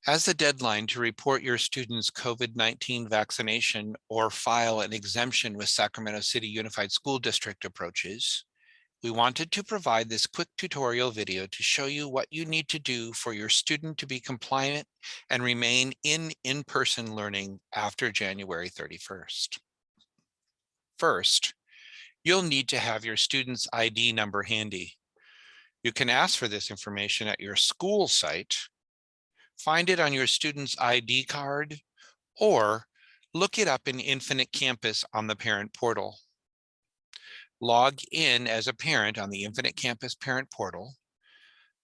As the deadline to report your student's COVID-19 vaccination or file an exemption with Sacramento City Unified School District approaches, we wanted to provide this quick tutorial video to show you what you need to do for your student to be compliant and remain in-person learning after January 31st. First, you'll need to have your student's ID number handy. You can ask for this information at your school site, find it on your student's ID card, or look it up in Infinite Campus on the parent portal. Log in as a parent on the Infinite Campus parent portal,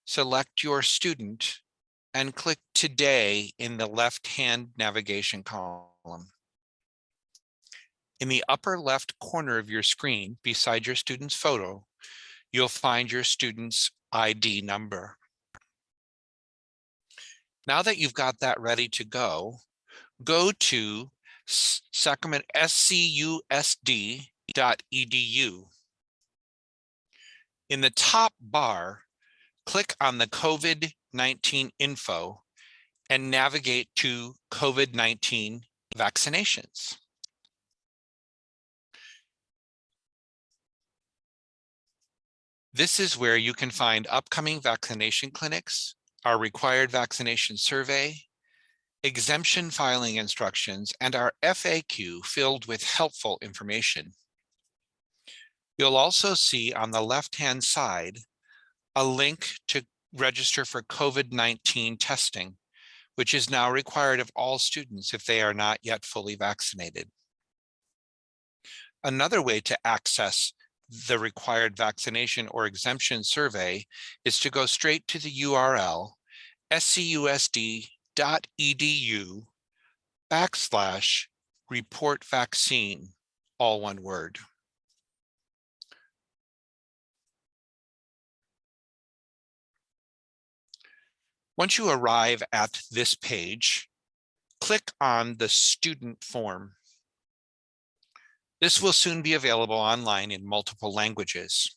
select your student, and click Today in the left-hand navigation column. In the upper left corner of your screen, beside your student's photo, you'll find your student's ID number. Now that you've got that ready to go to Sacramento SCUSD.edu. In the top bar, click on the COVID-19 info and navigate to COVID-19 vaccinations. This is where you can find upcoming vaccination clinics, our required vaccination survey, exemption filing instructions, and our FAQ filled with helpful information. You'll also see on the left-hand side a link to register for COVID-19 testing, which is now required of all students if they are not yet fully vaccinated. Another way to access the required vaccination or exemption survey is to go straight to the URL scusd.edu/report vaccine, all one word. Once you arrive at this page, click on the student form. This will soon be available online in multiple languages.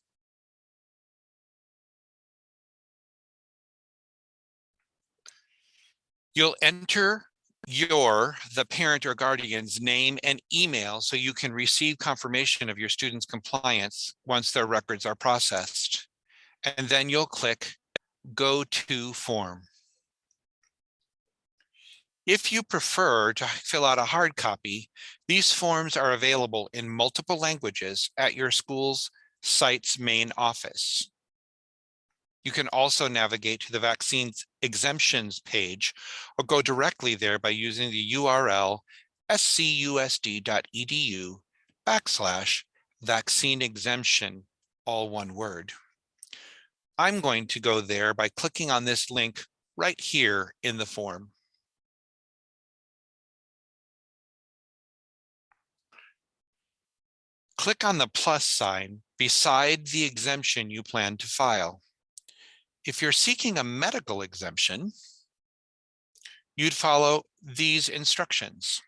You'll enter the parent or guardian's name and email so you can receive confirmation of your student's compliance once their records are processed. And then you'll click Go to Form. If you prefer to fill out a hard copy, these forms are available in multiple languages at your school's site's main office. You can also navigate to the vaccines exemptions page or go directly there by using the URL scusd.edu/vaccine exemption, all one word. I'm going to go there by clicking on this link right here in the form. Click on the plus sign beside the exemption you plan to file. If you're seeking a medical exemption, you'd follow these instructions.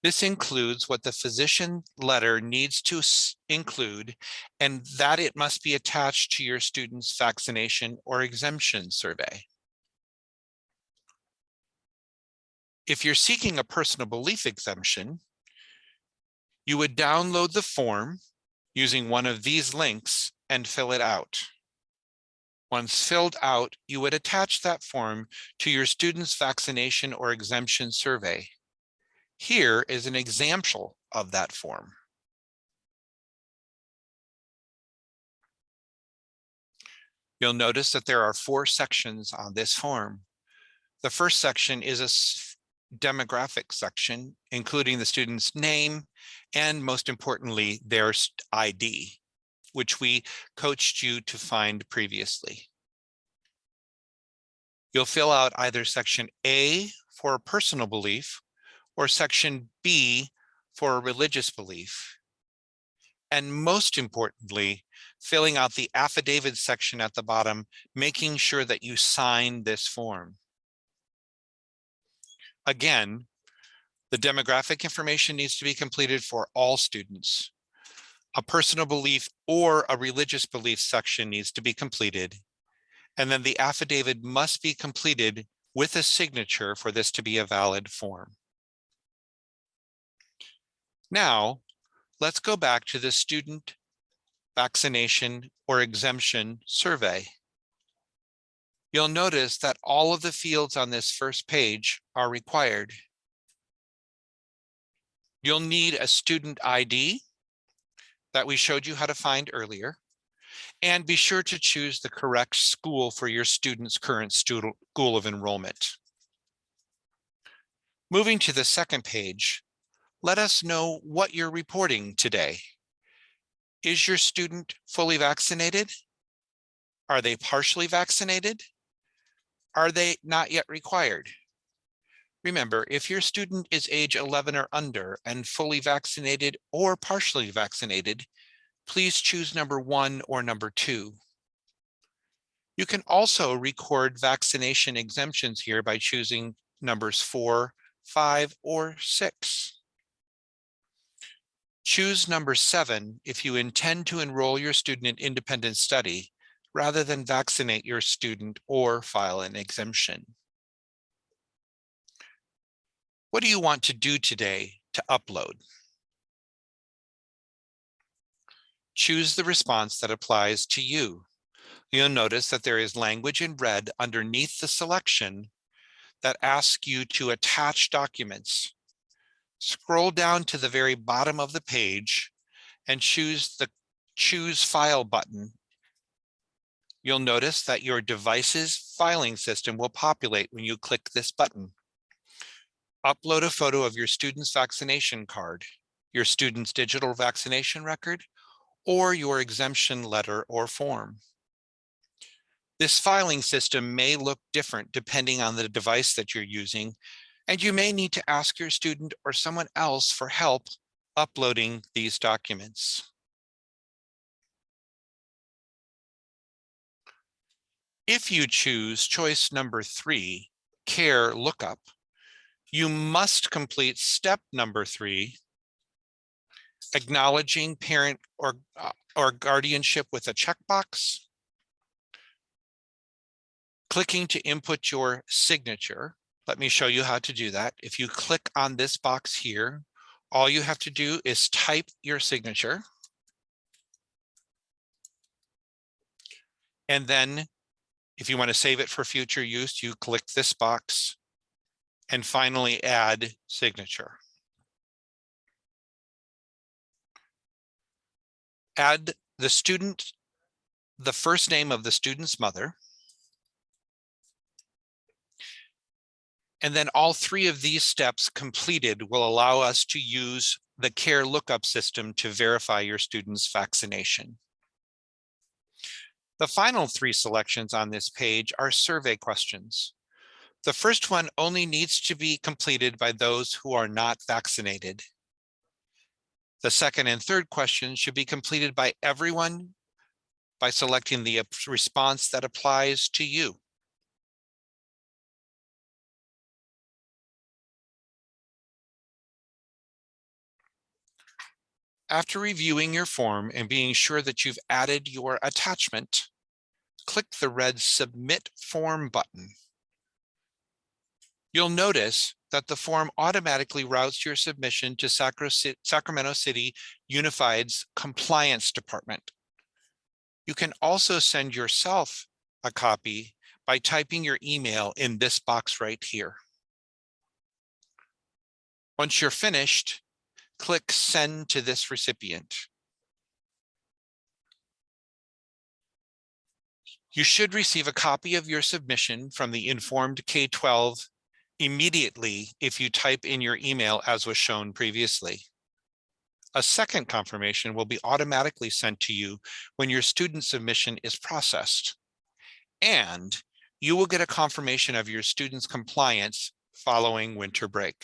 This includes what the physician letter needs to include, and that it must be attached to your student's vaccination or exemption survey. If you're seeking a personal belief exemption, you would download the form using one of these links and fill it out. Once filled out, you would attach that form to your student's vaccination or exemption survey. Here is an example of that form. You'll notice that there are 4 sections on this form. The first section is a demographic section, including the student's name and, most importantly, their ID, which we coached you to find previously. You'll fill out either section A for a personal belief or section B for a religious belief. And most importantly, filling out the affidavit section at the bottom, making sure that you sign this form. Again, the demographic information needs to be completed for all students. A personal belief or a religious belief section needs to be completed. And then the affidavit must be completed with a signature for this to be a valid form. Now, let's go back to the student vaccination or exemption survey. You'll notice that all of the fields on this first page are required. You'll need a student ID that we showed you how to find earlier, and be sure to choose the correct school for your student's current school of enrollment. Moving to the second page, let us know what you're reporting today. Is your student fully vaccinated? Are they partially vaccinated? Are they not yet required? Remember, if your student is age 11 or under and fully vaccinated or partially vaccinated, please choose number 1 or number 2. You can also record vaccination exemptions here by choosing numbers 4, 5, or 6. Choose number 7 if you intend to enroll your student in independent study rather than vaccinate your student or file an exemption. What do you want to do today to upload? Choose the response that applies to you. You'll notice that there is language in red underneath the selection that asks you to attach documents. Scroll down to the very bottom of the page and choose the Choose File button. You'll notice that your device's filing system will populate when you click this button. Upload a photo of your student's vaccination card, your student's digital vaccination record, or your exemption letter or form. This filing system may look different depending on the device that you're using, and you may need to ask your student or someone else for help uploading these documents. If you choose choice number 3, Care Lookup, you must complete step number 3, acknowledging parent or guardianship with a checkbox, clicking to input your signature. Let me show you how to do that. If you click on this box here, all you have to do is type your signature. And then if you want to save it for future use, you click this box and finally add signature. Add the first name of the student's mother. And then all 3 of these steps completed will allow us to use the Care Lookup system to verify your student's vaccination. The final 3 selections on this page are survey questions. The first one only needs to be completed by those who are not vaccinated. The second and third questions should be completed by everyone by selecting the response that applies to you. After reviewing your form and being sure that you've added your attachment, click the red Submit Form button. You'll notice that the form automatically routes your submission to Sacramento City Unified's Compliance Department. You can also send yourself a copy by typing your email in this box right here. Once you're finished, click Send to this recipient. You should receive a copy of your submission from the Informed K-12 immediately if you type in your email as was shown previously. A second confirmation will be automatically sent to you when your student submission is processed. And you will get a confirmation of your student's compliance following winter break.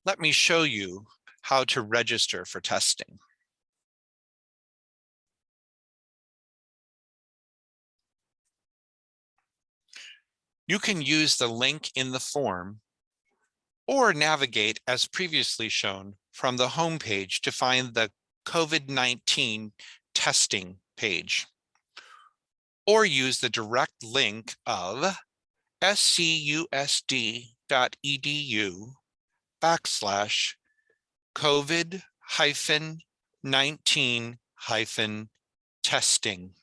Let me show you how to register for testing. You can use the link in the form or navigate as previously shown from the home page to find the COVID-19 testing page. or use the direct link of scusd.edu/COVID-19-testing.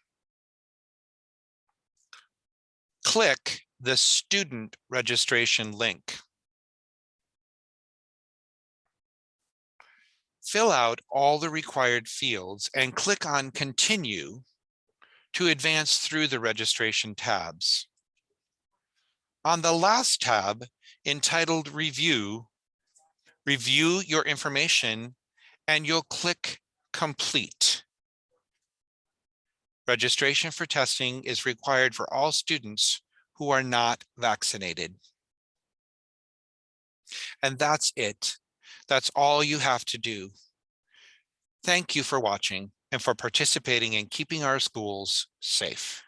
Click the student registration link. Fill out all the required fields and click on Continue to advance through the registration tabs. On the last tab, entitled Review, review your information and you'll click Complete. Registration for testing is required for all students who are not vaccinated. And that's it. That's all you have to do. Thank you for watching and for participating in keeping our schools safe.